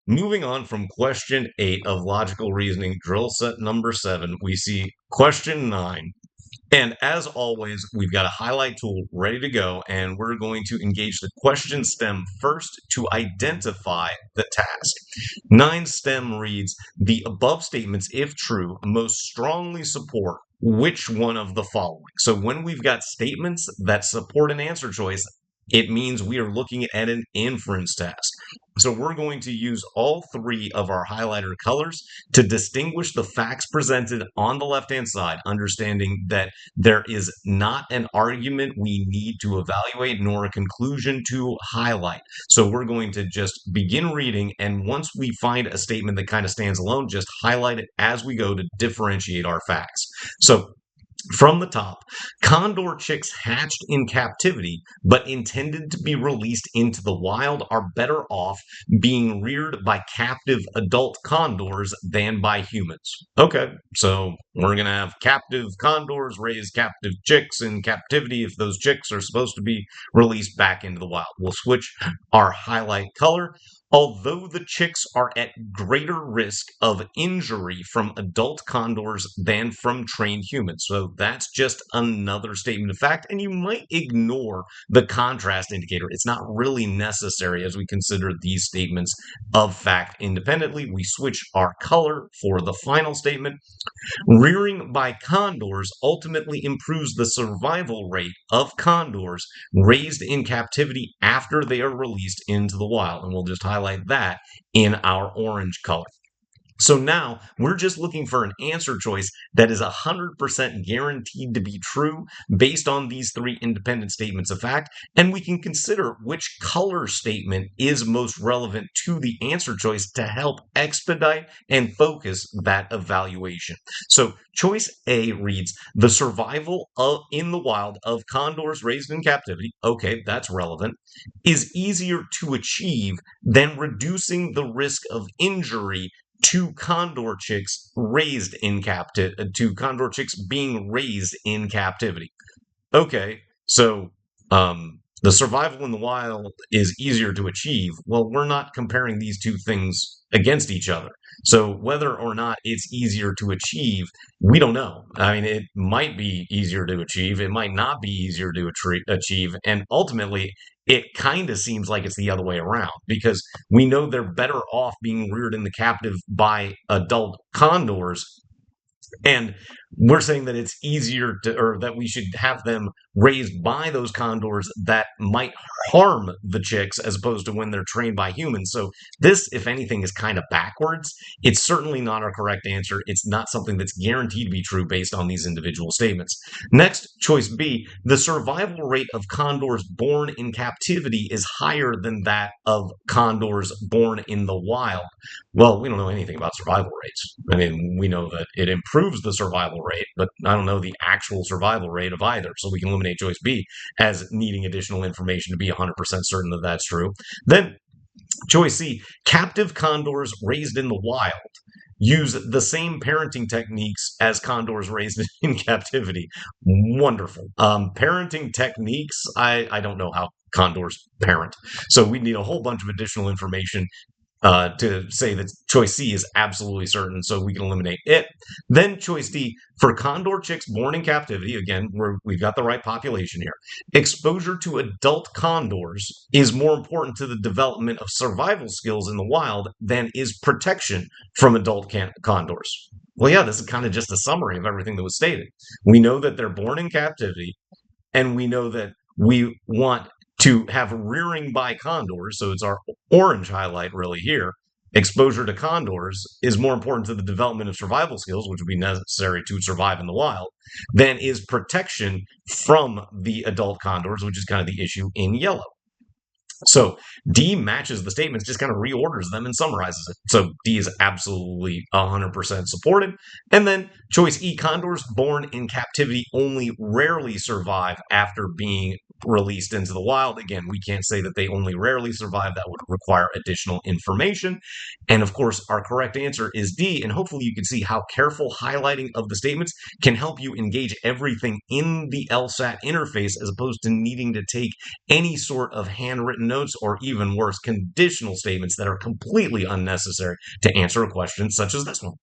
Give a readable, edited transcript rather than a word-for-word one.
Moving on from question 8 of logical reasoning, drill set number 7, we see question 9. And as always, we've got a highlight tool ready to go, and we're going to engage the question stem first to identify the task. 9 stem reads, the above statements, if true, most strongly support which one of the following? So when we've got statements that support an answer choice, it means we are looking at an inference task. So we're going to use all 3 of our highlighter colors to distinguish the facts presented on the left-hand side, understanding that there is not an argument we need to evaluate nor a conclusion to highlight. So we're going to just begin reading, and once we find a statement that kind of stands alone, just highlight it as we go to differentiate our facts. So from the top, condor chicks hatched in captivity but intended to be released into the wild are better off being reared by captive adult condors than by humans. Okay, so we're going to have captive condors raise captive chicks in captivity if those chicks are supposed to be released back into the wild. We'll switch our highlight color. Although the chicks are at greater risk of injury from adult condors than from trained humans. So that's just another statement of fact, and you might ignore the contrast indicator. It's not really necessary as we consider these statements of fact independently. We switch our color for the final statement. Rearing by condors ultimately improves the survival rate of condors raised in captivity after they are released into the wild. And we'll just highlight that in our orange color. So now we're just looking for an answer choice that is 100% guaranteed to be true based on these 3 independent statements of fact, and we can consider which color statement is most relevant to the answer choice to help expedite and focus that evaluation. So choice A reads, the survival in the wild of condors raised in captivity, okay, that's relevant, is easier to achieve than reducing the risk of injury to condor chicks raised in to condor chicks being raised in captivity. Okay, so the survival in the wild is easier to achieve. Well, we're not comparing these two things against each other. So whether or not it's easier to achieve, we don't know. I mean, it might be easier to achieve. It might not be easier to achieve. And ultimately, it kind of seems like it's the other way around because we know they're better off being reared in the captive by adult condors, and we're saying that it's easier to, or that we should have them raised by those condors that might harm the chicks as opposed to when they're trained by humans. So this, if anything, is kind of backwards. It's certainly not a correct answer. It's not something that's guaranteed to be true based on these individual statements. Next, choice B, the survival rate of condors born in captivity is higher than that of condors born in the wild. Well, we don't know anything about survival rates. I mean, we know that it improves the survival rate, but I don't know the actual survival rate of either. So we can eliminate choice B as needing additional information to be 100% certain that that's true. Then choice C, captive condors raised in the wild use the same parenting techniques as condors raised in captivity. Wonderful. Parenting techniques, I don't know how condors parent. So we need a whole bunch of additional information to say that choice C is absolutely certain, so we can eliminate it. Then choice D, for condor chicks born in captivity, again, we've got the right population here, exposure to adult condors is more important to the development of survival skills in the wild than is protection from adult condors. Well, yeah, this is kind of just a summary of everything that was stated. We know that they're born in captivity, and we know that we want to have rearing by condors, so it's our orange highlight really here. Exposure to condors is more important to the development of survival skills, which would be necessary to survive in the wild, than is protection from the adult condors, which is kind of the issue in yellow. So D matches the statements, just kind of reorders them and summarizes it. So D is absolutely 100% supported. And then choice E, condors born in captivity only rarely survive after being released into the wild. Again, we can't say that they only rarely survive. That would require additional information. And of course, our correct answer is D. And hopefully you can see how careful highlighting of the statements can help you engage everything in the LSAT interface as opposed to needing to take any sort of handwritten notes or even worse, conditional statements that are completely unnecessary to answer a question such as this one.